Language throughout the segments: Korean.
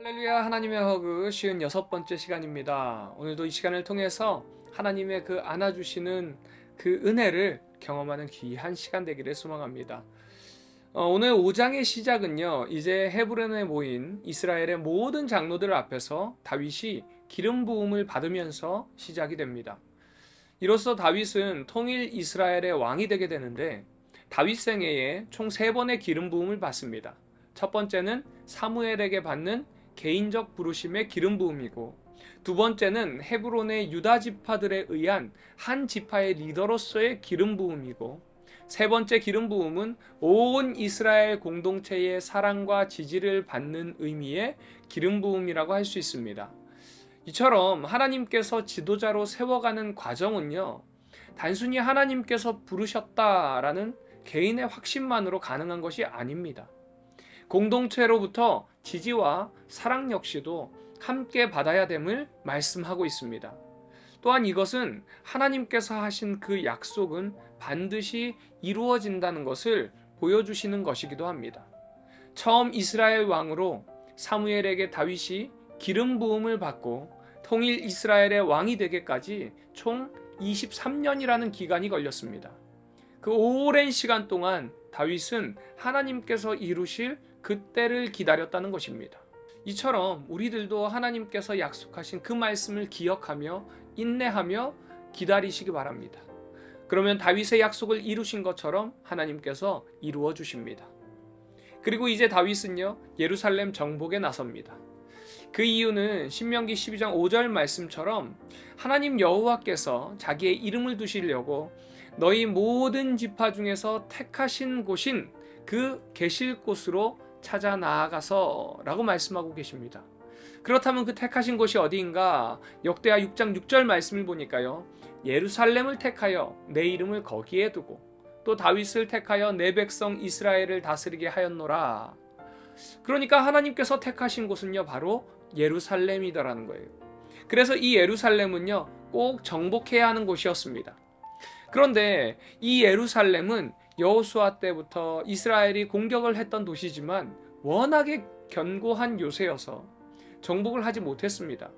할렐루야. 하나님의 허그 56번째 시간입니다. 오늘도 이 시간을 통해서 하나님의 그 안아주시는 그 은혜를 경험하는 귀한 시간 되기를 소망합니다. 오늘 5장의 시작은요, 이제 헤브론에 모인 이스라엘의 모든 장로들 앞에서 다윗이 기름 부음을 받으면서 시작이 됩니다. 이로써 다윗은 통일 이스라엘의 왕이 되게 되는데, 다윗 생애에 총 3번의 기름 부음을 받습니다. 첫 번째는 사무엘에게 받는 개인적 부르심의 기름 부음이고, 두 번째는 헤브론의 유다 지파들에 의한 한 지파의 리더로서의 기름 부음이고, 세 번째 기름 부음은 온 이스라엘 공동체의 사랑과 지지를 받는 의미의 기름 부음이라고 할 수 있습니다. 이처럼 하나님께서 지도자로 세워가는 과정은요, 단순히 하나님께서 부르셨다라는 개인의 확신만으로 가능한 것이 아닙니다. 공동체로부터 지지와 사랑 역시도 함께 받아야 됨을 말씀하고 있습니다. 또한 이것은 하나님께서 하신 그 약속은 반드시 이루어진다는 것을 보여주시는 것이기도 합니다. 처음 이스라엘 왕으로 사무엘에게 다윗이 기름 부음을 받고 통일 이스라엘의 왕이 되기까지 총 23년이라는 기간이 걸렸습니다. 그 오랜 시간 동안 다윗은 하나님께서 이루실 그때를 기다렸다는 것입니다. 이처럼 우리들도 하나님께서 약속하신 그 말씀을 기억하며 인내하며 기다리시기 바랍니다. 그러면 다윗의 약속을 이루신 것처럼 하나님께서 이루어 주십니다. 그리고 이제 다윗은요, 예루살렘 정복에 나섭니다. 그 이유는 신명기 12장 5절 말씀처럼 하나님 여호와께서 자기의 이름을 두시려고 너희 모든 지파 중에서 택하신 곳인 그 계실 곳으로 찾아 나아가서 라고 말씀하고 계십니다. 그렇다면 그 택하신 곳이 어디인가? 역대하 6장 6절 말씀을 보니까요, 예루살렘을 택하여 내 이름을 거기에 두고 또 다윗을 택하여 내 백성 이스라엘을 다스리게 하였노라. 그러니까 하나님께서 택하신 곳은요, 바로 예루살렘이더라는 거예요. 그래서 이 예루살렘은요, 꼭 정복해야 하는 곳이었습니다. 그런데 이 예루살렘은 여호수아 때부터 이스라엘이 공격을 했던 도시지만 워낙에 견고한 요새여서 정복을 하지 못했습니다.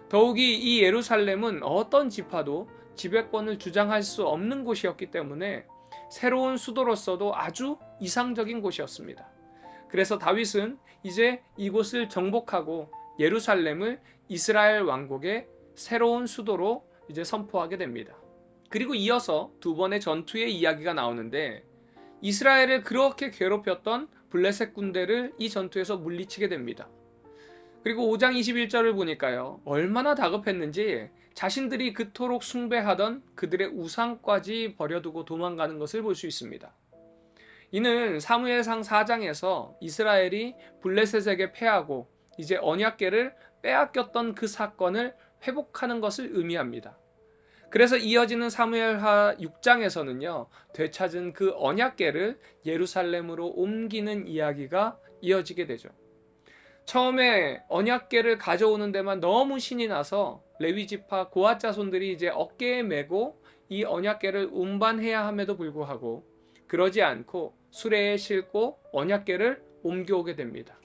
더욱이 이 예루살렘은 어떤 지파도 지배권을 주장할 수 없는 곳이었기 때문에 새로운 수도로서도 아주 이상적인 곳이었습니다. 그래서 다윗은 이제 이곳을 정복하고 예루살렘을 이스라엘 왕국의 새로운 수도로 이제 선포하게 됩니다. 그리고 이어서 두 번의 전투의 이야기가 나오는데, 이스라엘을 그렇게 괴롭혔던 블레셋 군대를 이 전투에서 물리치게 됩니다. 그리고 5장 21절을 보니까요, 얼마나 다급했는지 자신들이 그토록 숭배하던 그들의 우상까지 버려두고 도망가는 것을 볼 수 있습니다. 이는 사무엘상 4장에서 이스라엘이 블레셋에게 패하고 이제 언약궤를 빼앗겼던 그 사건을 회복하는 것을 의미합니다. 그래서 이어지는 사무엘하 6장에서는요, 되찾은 그 언약궤를 예루살렘으로 옮기는 이야기가 이어지게 되죠. 처음에 언약궤를 가져오는 데만 너무 신이 나서 레위지파 고앗 자손들이 이제 어깨에 메고 이 언약궤를 운반해야 함에도 불구하고 그러지 않고 수레에 싣고 언약궤를 옮겨오게 됩니다.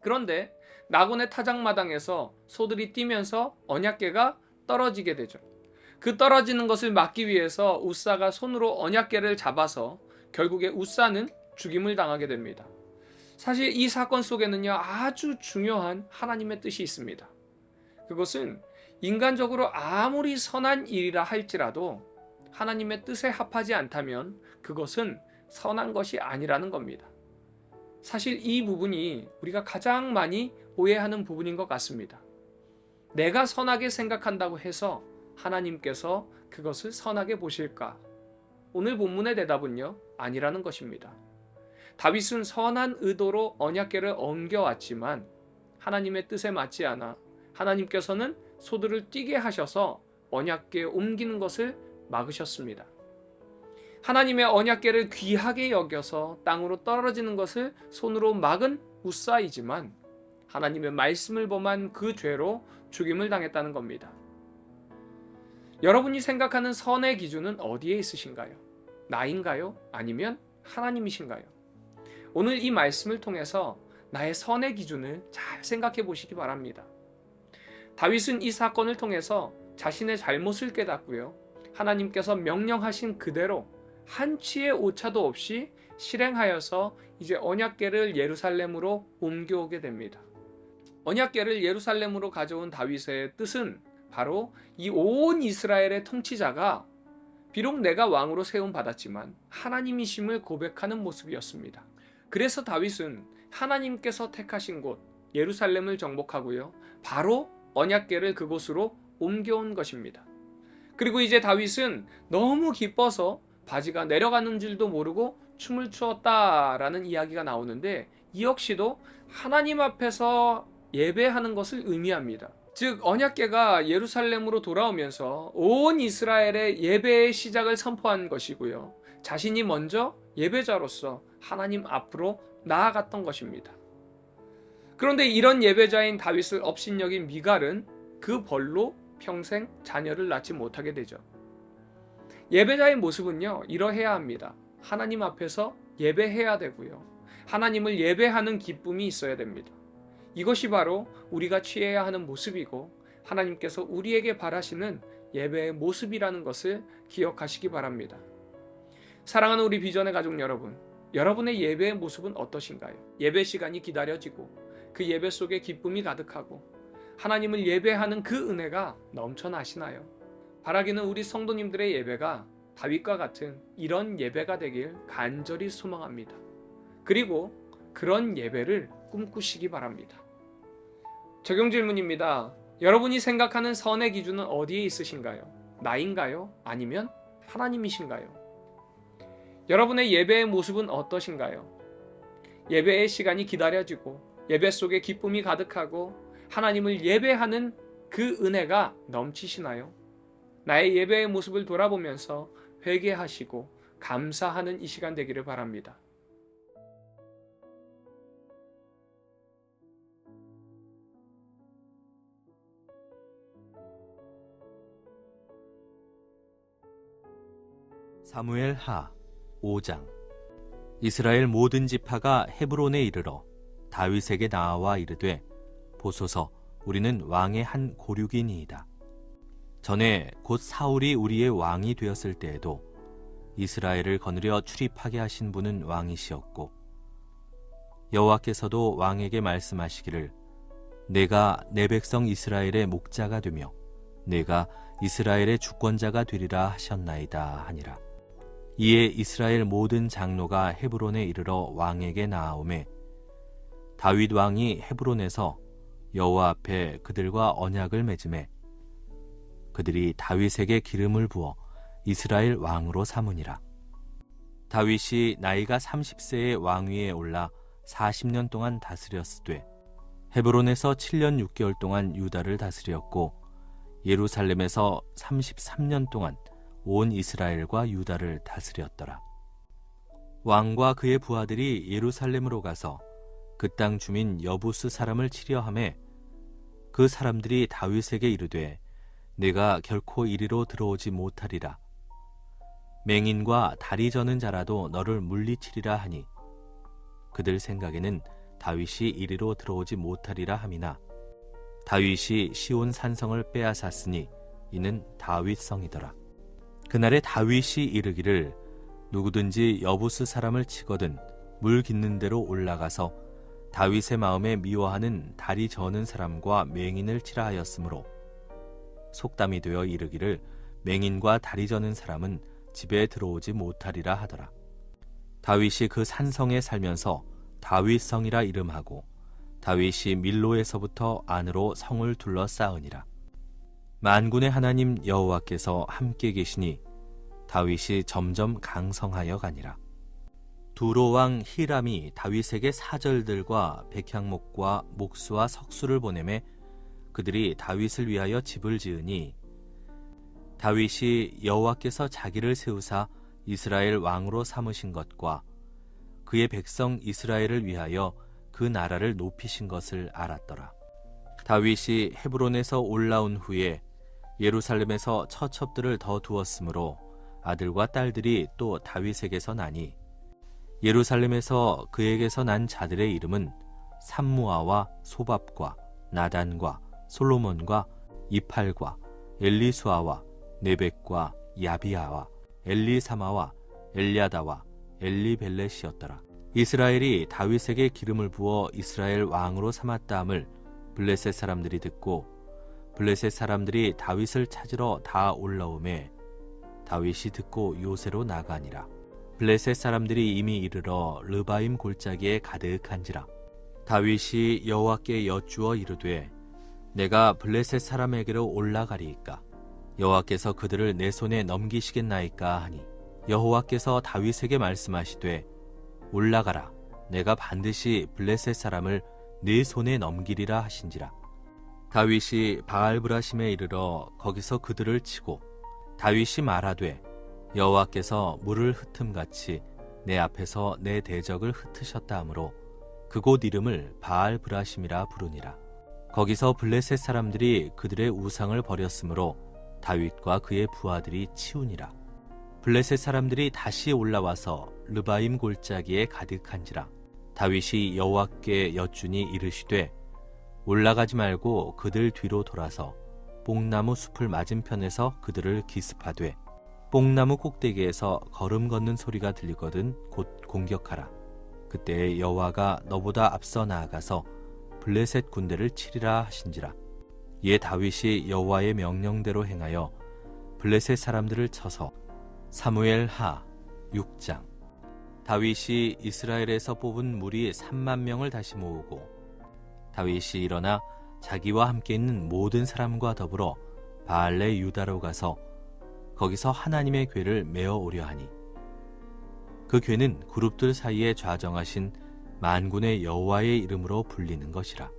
그런데 나곤의 타작마당에서 소들이 뛰면서 언약궤가 떨어지게 되죠. 그 떨어지는 것을 막기 위해서 우사가 손으로 언약궤를 잡아서 결국에 우사는 죽임을 당하게 됩니다. 사실 이 사건 속에는요, 아주 중요한 하나님의 뜻이 있습니다. 그것은 인간적으로 아무리 선한 일이라 할지라도 하나님의 뜻에 합하지 않다면 그것은 선한 것이 아니라는 겁니다. 사실 이 부분이 우리가 가장 많이 오해하는 부분인 것 같습니다. 내가 선하게 생각한다고 해서 하나님께서 그것을 선하게 보실까? 오늘 본문의 대답은요, 아니라는 것입니다. 다윗은 선한 의도로 언약궤를 옮겨왔지만 하나님의 뜻에 맞지 않아 하나님께서는 소들을 뛰게 하셔서 언약궤에 옮기는 것을 막으셨습니다. 하나님의 언약궤를 귀하게 여겨서 땅으로 떨어지는 것을 손으로 막은 우사이지만 하나님의 말씀을 범한 그 죄로 죽임을 당했다는 겁니다. 여러분이 생각하는 선의 기준은 어디에 있으신가요? 나인가요? 아니면 하나님이신가요? 오늘 이 말씀을 통해서 나의 선의 기준을 잘 생각해 보시기 바랍니다. 다윗은 이 사건을 통해서 자신의 잘못을 깨닫고요. 하나님께서 명령하신 그대로 한치의 오차도 없이 실행하여서 이제 언약궤를 예루살렘으로 옮겨오게 됩니다. 언약궤를 예루살렘으로 가져온 다윗의 뜻은 바로 이 온 이스라엘의 통치자가 비록 내가 왕으로 세움 받았지만 하나님이심을 고백하는 모습이었습니다. 그래서 다윗은 하나님께서 택하신 곳 예루살렘을 정복하고요. 바로 언약궤를 그곳으로 옮겨온 것입니다. 그리고 이제 다윗은 너무 기뻐서 바지가 내려가는 줄도 모르고 춤을 추었다라는 이야기가 나오는데 이 역시도 하나님 앞에서 예배하는 것을 의미합니다. 즉 언약궤가 예루살렘으로 돌아오면서 온 이스라엘의 예배의 시작을 선포한 것이고요. 자신이 먼저 예배자로서 하나님 앞으로 나아갔던 것입니다. 그런데 이런 예배자인 다윗을 업신여긴 미갈은 그 벌로 평생 자녀를 낳지 못하게 되죠. 예배자의 모습은요, 이러해야 합니다. 하나님 앞에서 예배해야 되고요. 하나님을 예배하는 기쁨이 있어야 됩니다. 이것이 바로 우리가 취해야 하는 모습이고 하나님께서 우리에게 바라시는 예배의 모습이라는 것을 기억하시기 바랍니다. 사랑하는 우리 비전의 가족 여러분, 여러분의 예배의 모습은 어떠신가요? 예배 시간이 기다려지고 그 예배 속에 기쁨이 가득하고 하나님을 예배하는 그 은혜가 넘쳐나시나요? 바라기는 우리 성도님들의 예배가 다윗과 같은 이런 예배가 되길 간절히 소망합니다. 그리고 그런 예배를 꿈꾸시기 바랍니다. 적용 질문입니다. 여러분이 생각하는 선의 기준은 어디에 있으신가요? 나인가요? 아니면 하나님이신가요? 여러분의 예배의 모습은 어떠신가요? 예배의 시간이 기다려지고 예배 속에 기쁨이 가득하고 하나님을 예배하는 그 은혜가 넘치시나요? 나의 예배의 모습을 돌아보면서 회개하시고 감사하는 이 시간 되기를 바랍니다. 사무엘 하 5장. 이스라엘 모든 지파가 헤브론에 이르러 다윗에게 나와 이르되 보소서 우리는 왕의 한 고륙이니이다. 전에 곧 사울이 우리의 왕이 되었을 때에도 이스라엘을 거느려 출입하게 하신 분은 왕이시었고 여호와께서도 왕에게 말씀하시기를 내가 내 백성 이스라엘의 목자가 되며 내가 이스라엘의 주권자가 되리라 하셨나이다 하니라. 이에 이스라엘 모든 장로가 헤브론에 이르러 왕에게 나아오매 다윗 왕이 헤브론에서 여호와 앞에 그들과 언약을 맺음에 그들이 다윗에게 기름을 부어 이스라엘 왕으로 삼으니라. 다윗이 나이가 30세의 왕위에 올라 40년 동안 다스렸으되 헤브론에서 7년 6개월 동안 유다를 다스렸고 예루살렘에서 33년 동안 온 이스라엘과 유다를 다스렸더라. 왕과 그의 부하들이 예루살렘으로 가서 그 땅 주민 여부스 사람을 치려하매 그 사람들이 다윗에게 이르되 내가 결코 이리로 들어오지 못하리라. 맹인과 다리 저는 자라도 너를 물리치리라 하니 그들 생각에는 다윗이 이리로 들어오지 못하리라 함이나 다윗이 시온 산성을 빼앗았으니 이는 다윗성이더라. 그날에 다윗이 이르기를 누구든지 여부스 사람을 치거든 물 깃는 대로 올라가서 다윗의 마음에 미워하는 다리 저는 사람과 맹인을 치라 하였으므로 속담이 되어 이르기를 맹인과 다리 저는 사람은 집에 들어오지 못하리라 하더라. 다윗이 그 산성에 살면서 다윗성이라 이름하고 다윗이 밀로에서부터 안으로 성을 둘러싸으니라. 만군의 하나님 여호와께서 함께 계시니 다윗이 점점 강성하여 가니라. 두로 왕 히람이 다윗에게 사절들과 백향목과 목수와 석수를 보내매 그들이 다윗을 위하여 집을 지으니 다윗이 여호와께서 자기를 세우사 이스라엘 왕으로 삼으신 것과 그의 백성 이스라엘을 위하여 그 나라를 높이신 것을 알았더라. 다윗이 헤브론에서 올라온 후에 예루살렘에서 처첩들을 더 두었으므로 아들과 딸들이 또 다윗에게서 나니 예루살렘에서 그에게서 난 자들의 이름은 삼무아와 소밥과 나단과 솔로몬과 이팔과 엘리수아와 네벡과 야비아와 엘리사마와 엘야다와 엘리벨렛이었더라. 이스라엘이 다윗에게 기름을 부어 이스라엘 왕으로 삼았다함을 블레셋 사람들이 듣고 블레셋 사람들이 다윗을 찾으러 다 올라오매 다윗이 듣고 요새로 나가니라. 블레셋 사람들이 이미 이르러 르바임 골짜기에 가득한지라. 다윗이 여호와께 여쭈어 이르되 내가 블레셋 사람에게로 올라가리이까 여호와께서 그들을 내 손에 넘기시겠나이까 하니 여호와께서 다윗에게 말씀하시되 올라가라 내가 반드시 블레셋 사람을 네 손에 넘기리라 하신지라. 다윗이 바알브라심에 이르러 거기서 그들을 치고 다윗이 말하되 여호와께서 물을 흩음같이 내 앞에서 내 대적을 흩으셨다 하므로 그곳 이름을 바알브라심이라 부르니라. 거기서 블레셋 사람들이 그들의 우상을 버렸으므로 다윗과 그의 부하들이 치우니라. 블레셋 사람들이 다시 올라와서 르바임 골짜기에 가득한지라. 다윗이 여호와께 여쭈니 이르시되 올라가지 말고 그들 뒤로 돌아서 뽕나무 숲을 맞은편에서 그들을 기습하되 뽕나무 꼭대기에서 걸음 걷는 소리가 들리거든 곧 공격하라. 그때 여호와가 너보다 앞서 나아가서 블레셋 군대를 치리라 하신지라. 이에 다윗이 여호와의 명령대로 행하여 블레셋 사람들을 쳐서 사무엘 하 6장. 다윗이 이스라엘에서 뽑은 무리 3만 명을 다시 모으고 다윗이 일어나 자기와 함께 있는 모든 사람과 더불어 바알레 유다로 가서 거기서 하나님의 궤를 메어 오려 하니 그 궤는 그룹들 사이에 좌정하신 만군의 여호와의 이름으로 불리는 것이라.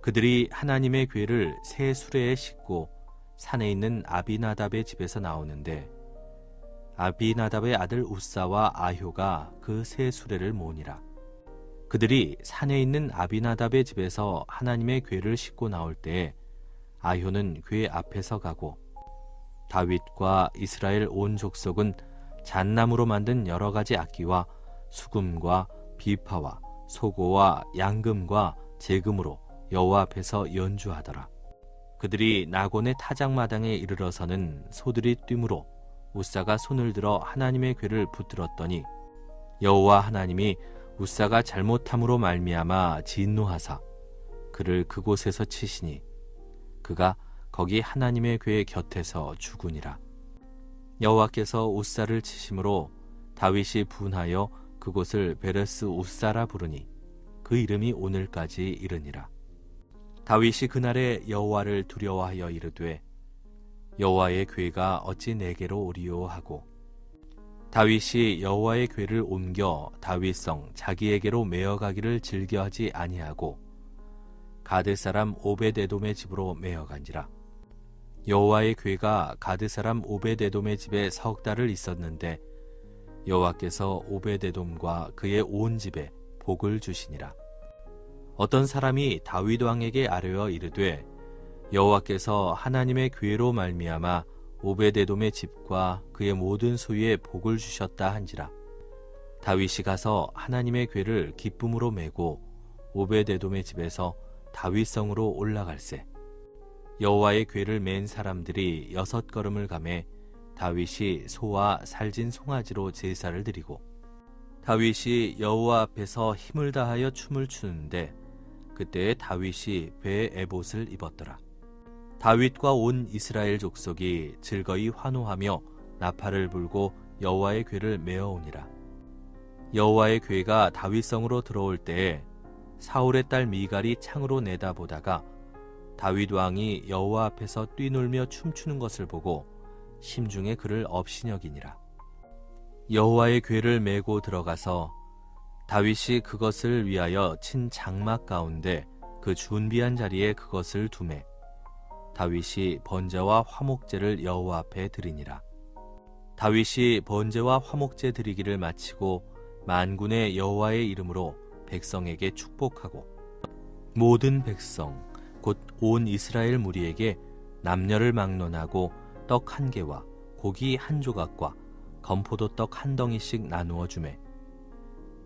그들이 하나님의 궤를 새 수레에 싣고 산에 있는 아비나답의 집에서 나오는데 아비나답의 아들 우사와 아효가 그 새 수레를 모으니라. 그들이 산에 있는 아비나답의 집에서 하나님의 궤를 싣고 나올 때에 아효는 궤 앞에서 가고 다윗과 이스라엘 온 족속은 잣나무로 만든 여러 가지 악기와 수금과 비파와 소고와 양금과 제금으로 여호와 앞에서 연주하더라. 그들이 나곤의 타작마당에 이르러서는 소들이 뛰므로 우사가 손을 들어 하나님의 궤를 붙들었더니 여호와 하나님이 우사가 잘못함으로 말미암아 진노하사 그를 그곳에서 치시니 그가 거기 하나님의 궤 곁에서 죽으니라. 여호와께서 우사를 치심으로 다윗이 분하여 그곳을 베레스 우사라 부르니 그 이름이 오늘까지 이르니라. 다윗이 그날에 여호와를 두려워하여 이르되 여호와의 궤가 어찌 내게로 오리요 하고 다윗이 여호와의 궤를 옮겨 다윗성 자기에게로 메어가기를 즐겨하지 아니하고 가드 사람 오벳에돔의 집으로 메어간지라. 여호와의 궤가 가드 사람 오벳에돔의 집에 석 달을 있었는데 여호와께서 오벳에돔과 그의 온 집에 복을 주시니라. 어떤 사람이 다윗 왕에게 아뢰어 이르되 여호와께서 하나님의 궤로 말미암아 오벳에돔의 집과 그의 모든 소유에 복을 주셨다 한지라. 다윗이 가서 하나님의 궤를 기쁨으로 메고 오벳에돔의 집에서 다윗성으로 올라갈새 여호와의 궤를 맨 사람들이 6걸음을 가매 다윗이 소와 살진 송아지로 제사를 드리고 다윗이 여호와 앞에서 힘을 다하여 춤을 추는데 그때에 다윗이 배에 에봇을 입었더라. 다윗과 온 이스라엘 족속이 즐거이 환호하며 나팔을 불고 여호와의 궤를 메어오니라. 여호와의 궤가 다윗성으로 들어올 때에 사울의 딸 미갈이 창으로 내다보다가 다윗 왕이 여호와 앞에서 뛰놀며 춤추는 것을 보고 심중에 그를 업신여기니라. 여호와의 궤를 메고 들어가서 다윗이 그것을 위하여 친 장막 가운데 그 준비한 자리에 그것을 두매 다윗이 번제와 화목제를 여호와 앞에 드리니라. 다윗이 번제와 화목제 드리기를 마치고 만군의 여호와의 이름으로 백성에게 축복하고 모든 백성 곧 온 이스라엘 무리에게 남녀를 막론하고 떡 1개와 고기 1조각과 건포도 떡 1덩이씩 나누어 주매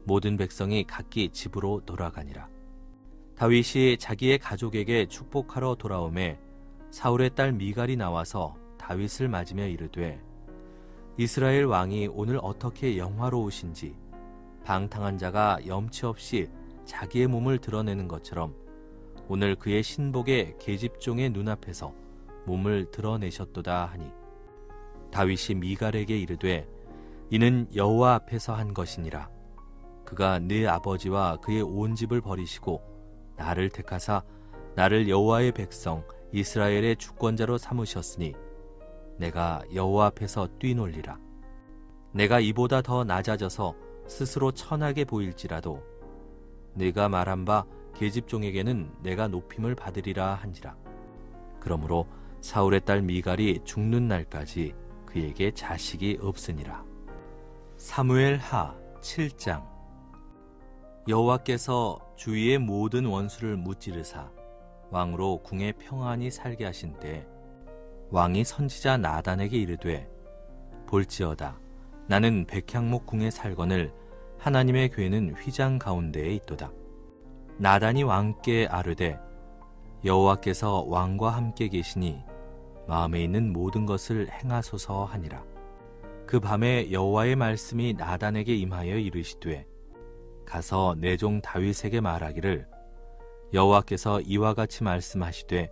모든 백성이 각기 집으로 돌아가니라. 다윗이 자기의 가족에게 축복하러 돌아오매 사울의 딸 미갈이 나와서 다윗을 맞으며 이르되 이스라엘 왕이 오늘 어떻게 영화로우신지 방탕한 자가 염치 없이 자기의 몸을 드러내는 것처럼 오늘 그의 신복의 계집종의 눈앞에서 몸을 드러내셨도다 하니 다윗이 미갈에게 이르되 이는 여호와 앞에서 한 것이니라. 그가 네 아버지와 그의 온 집을 버리시고 나를 택하사 나를 여호와의 백성 이스라엘의 주권자로 삼으셨으니 내가 여호와 앞에서 뛰놀리라. 내가 이보다 더 낮아져서 스스로 천하게 보일지라도 네가 말한 바 계집종에게는 내가 높임을 받으리라 한지라. 그러므로 사울의 딸 미갈이 죽는 날까지 그에게 자식이 없으니라. 사무엘 하 7장. 여호와께서 주위의 모든 원수를 무찌르사 왕으로 궁에 평안히 살게 하신 때 왕이 선지자 나단에게 이르되 볼지어다 나는 백향목 궁에 살거늘 하나님의 궤는 휘장 가운데에 있도다. 나단이 왕께 아뢰되 여호와께서 왕과 함께 계시니 마음에 있는 모든 것을 행하소서 하니라. 그 밤에 여호와의 말씀이 나단에게 임하여 이르시되 가서 내 종 다윗에게 말하기를 여호와께서 이와 같이 말씀하시되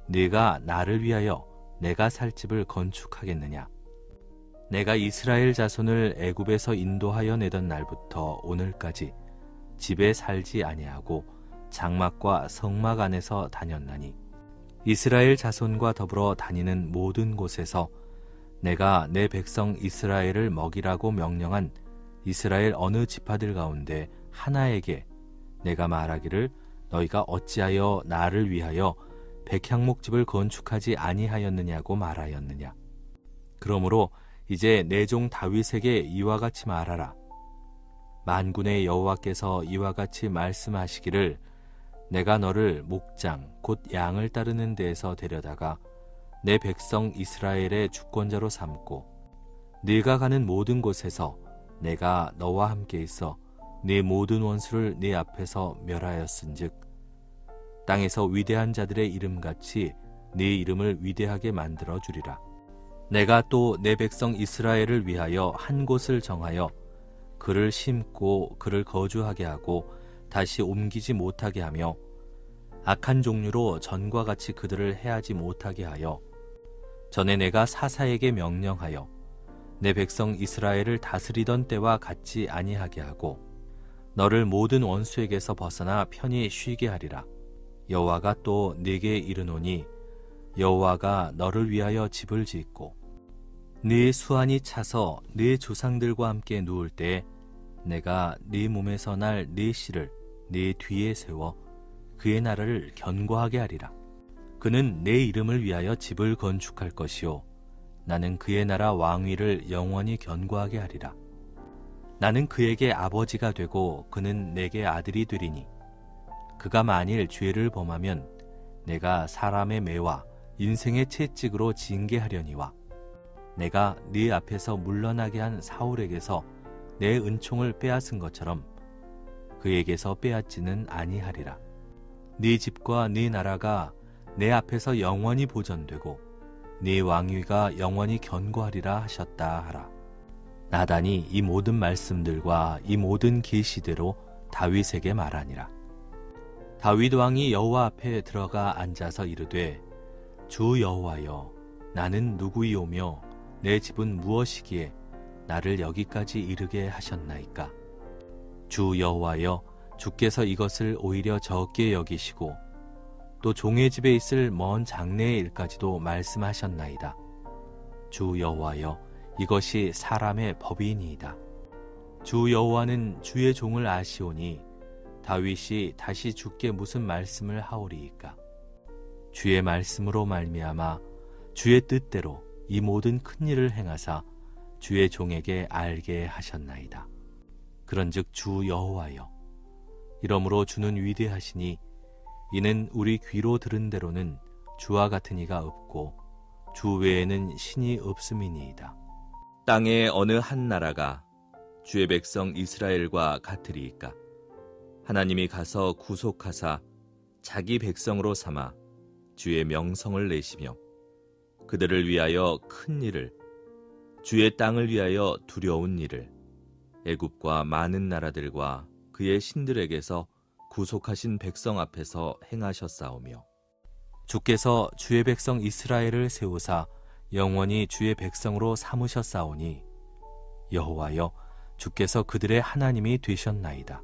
네가 나를 위하여 내가 살 집을 건축하겠느냐. 내가 이스라엘 자손을 애굽에서 인도하여 내던 날부터 오늘까지 집에 살지 아니하고 장막과 성막 안에서 다녔나니 이스라엘 자손과 더불어 다니는 모든 곳에서 내가 내 백성 이스라엘을 먹이라고 명령한 이스라엘 어느 지파들 가운데 하나에게 내가 말하기를 너희가 어찌하여 나를 위하여 백향목집을 건축하지 아니하였느냐고 말하였느냐. 그러므로 이제 내 종 다윗에게 이와 같이 말하라. 만군의 여호와께서 이와 같이 말씀하시기를 내가 너를 목장 곧 양을 따르는 데에서 데려다가 내 백성 이스라엘의 주권자로 삼고 네가 가는 모든 곳에서 내가 너와 함께 있어 네 모든 원수를 네 앞에서 멸하였은즉 땅에서 위대한 자들의 이름같이 네 이름을 위대하게 만들어 주리라. 내가 또 내 백성 이스라엘을 위하여 한 곳을 정하여 그를 심고 그를 거주하게 하고 다시 옮기지 못하게 하며 악한 종류로 전과 같이 그들을 해하지 못하게 하여 전에 내가 사사에게 명령하여 내 백성 이스라엘을 다스리던 때와 같지 아니하게 하고 너를 모든 원수에게서 벗어나 편히 쉬게 하리라. 여호와가 또 네게 이르노니 여호와가 너를 위하여 집을 짓고 네 수완이 차서 네 조상들과 함께 누울 때 내가 네 몸에서 날 네 씨를 네 뒤에 세워 그의 나라를 견고하게 하리라. 그는 내 이름을 위하여 집을 건축할 것이요 나는 그의 나라 왕위를 영원히 견고하게 하리라. 나는 그에게 아버지가 되고 그는 내게 아들이 되리니 그가 만일 죄를 범하면 내가 사람의 매와 인생의 채찍으로 징계하려니와 내가 네 앞에서 물러나게 한 사울에게서 내 은총을 빼앗은 것처럼 그에게서 빼앗지는 아니하리라. 네 집과 네 나라가 내 앞에서 영원히 보존되고 네 왕위가 영원히 견고하리라 하셨다 하라. 나단이 이 모든 말씀들과 이 모든 계시대로 다윗에게 말하니라. 다윗 왕이 여호와 앞에 들어가 앉아서 이르되 주 여호와여 나는 누구이오며 내 집은 무엇이기에 나를 여기까지 이르게 하셨나이까. 주 여호와여 주께서 이것을 오히려 적게 여기시고 또 종의 집에 있을 먼 장래의 일까지도 말씀하셨나이다. 주 여호와여 이것이 사람의 법이니이다. 주 여호와는 주의 종을 아시오니 다윗이 다시 주께 무슨 말씀을 하오리이까. 주의 말씀으로 말미암아 주의 뜻대로 이 모든 큰 일을 행하사 주의 종에게 알게 하셨나이다. 그런즉 주 여호와여 이러므로 주는 위대하시니 이는 우리 귀로 들은 대로는 주와 같은 이가 없고 주 외에는 신이 없음이니이다. 땅의 어느 한 나라가 주의 백성 이스라엘과 같으리이까. 하나님이 가서 구속하사 자기 백성으로 삼아 주의 명성을 내시며 그들을 위하여 큰 일을, 주의 땅을 위하여 두려운 일을, 애굽과 많은 나라들과 그의 신들에게서 구속하신 백성 앞에서 행하셨사오며, 주께서 주의 백성 이스라엘을 세우사 영원히 주의 백성으로 삼으셨사오니 여호와여, 주께서 그들의 하나님이 되셨나이다.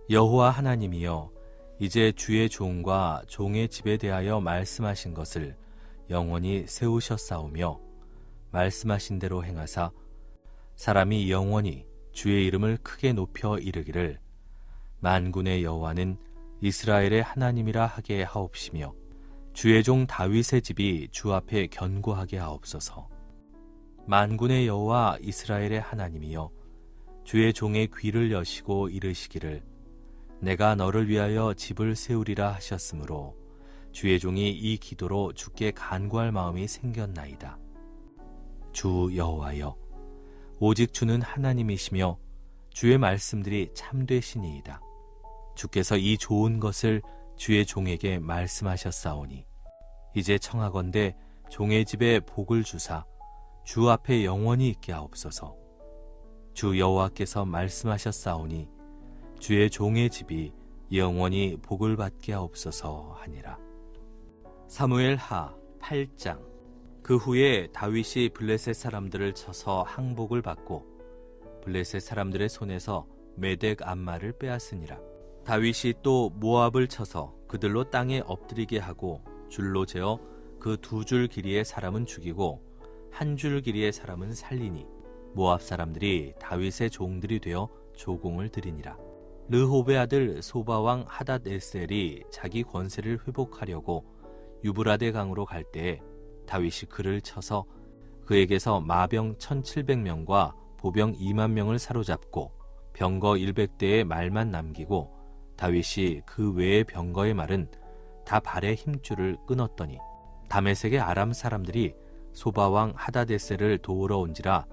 여호와 하나님이여, 이제 주의 종과 종의 집에 대하여 말씀하신 것을 영원히 세우셨사오며 말씀하신 대로 행하사 사람이 영원히 주의 이름을 크게 높여 이르기를 만군의 여호와는 이스라엘의 하나님이라 하게 하옵시며 주의 종 다윗의 집이 주 앞에 견고하게 하옵소서. 만군의 여호와 이스라엘의 하나님이여, 주의 종의 귀를 여시고 이르시기를 내가 너를 위하여 집을 세우리라 하셨으므로 주의 종이 이 기도로 주께 간구할 마음이 생겼나이다. 주 여호와여, 오직 주는 하나님이시며 주의 말씀들이 참되시니이다. 주께서 이 좋은 것을 주의 종에게 말씀하셨사오니 이제 청하건대 종의 집에 복을 주사 주 앞에 영원히 있게 하옵소서. 주 여호와께서 말씀하셨사오니 주의 종의 집이 영원히 복을 받게 하옵소서 하니라. 사무엘 하 8장. 그 후에 다윗이 블레셋 사람들을 쳐서 항복을 받고 블레셋 사람들의 손에서 메덱 암마를 빼앗으니라. 다윗이 또 모압을 쳐서 그들로 땅에 엎드리게 하고 줄로 재어 그 2줄 길이의 사람은 죽이고 1줄 길이의 사람은 살리니 모압 사람들이 다윗의 종들이 되어 조공을 드리니라. 르홉의 아들 소바왕 하닷에셀이 자기 권세를 회복하려고 유브라데 강으로 갈 때에 다윗이 그를 쳐서 그에게서 마병 1700명과 보병 2만 명을 사로잡고 병거 100대의 말만 남기고 다윗이 그 외의 병거의 말은 다 발의 힘줄을 끊었더니 다메섹의 아람 사람들이 소바왕 하닷에셀을 도우러 온지라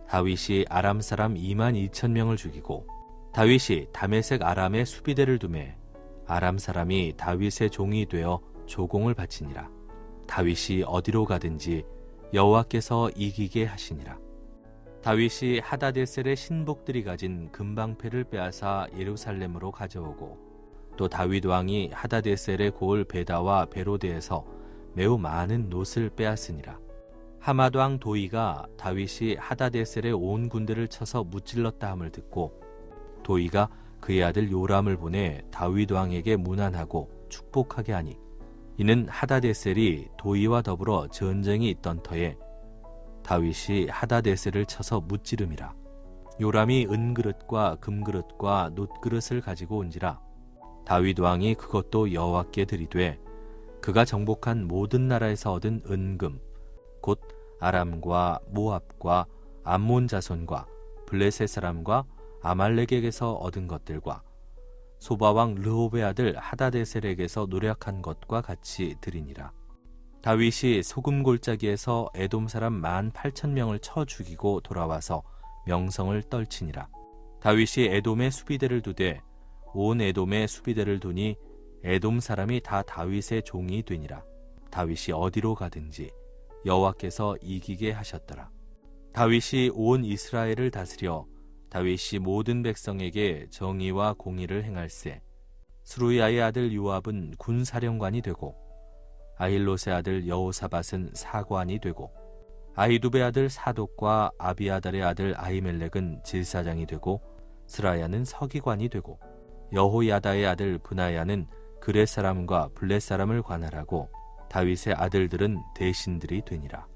다윗이 아람 사람 2만 2천 명을 죽이고 다윗이 다메섹 아람에 수비대를 두매 아람 사람이 다윗의 종이 되어 조공을 바치니라. 다윗이 어디로 가든지 여호와께서 이기게 하시니라. 다윗이 하닷에셀의 신복들이 가진 금방패를 빼앗아 예루살렘으로 가져오고 또 다윗 왕이 하닷에셀의 고을 베다와 베로데에서 매우 많은 놋을 빼앗으니라. 하맛 왕 도이가 다윗이 하닷에셀의 온 군대를 쳐서 무찔렀다 함을 듣고 도이가 그의 아들 요람을 보내 다윗 왕에게 문안하고 축복하게 하니 이는 하닷에셀이 도이와 더불어 전쟁이 있던 터에 다윗이 하닷에셀을 쳐서 무찌름이라. 요람이 은그릇과 금그릇과 놋그릇을 가지고 온지라 다윗 왕이 그것도 여호와께 드리되 그가 정복한 모든 나라에서 얻은 은금 곧 아람과 모압과 암몬 자손과 블레셋 사람과 아말렉에게서 얻은 것들과 소바왕 르홉의 아들 하닷에셀에게서 노력한 것과 같이 드리니라. 다윗이 소금 골짜기에서 에돔 사람 18,000명을 쳐 죽이고 돌아와서 명성을 떨치니라. 다윗이 에돔의 수비대를 두되 온 에돔의 수비대를 두니 에돔 사람이 다 다윗의 종이 되니라. 다윗이 어디로 가든지 여호와께서 이기게 하셨더라. 다윗이 온 이스라엘을 다스려 다윗이 모든 백성에게 정의와 공의를 행할세. 스루야의 아들 요압은 군사령관이 되고 아힐롯의 아들 여호사밧은 사관이 되고 아히두베의 아들 사독과 아비아달의 아들 아히멜렉은 질사장이 되고 스라야는 서기관이 되고 여호야다의 아들 브나야는 그렛 사람과 블렛 사람을 관할하고 다윗의 아들들은 대신들이 되니라.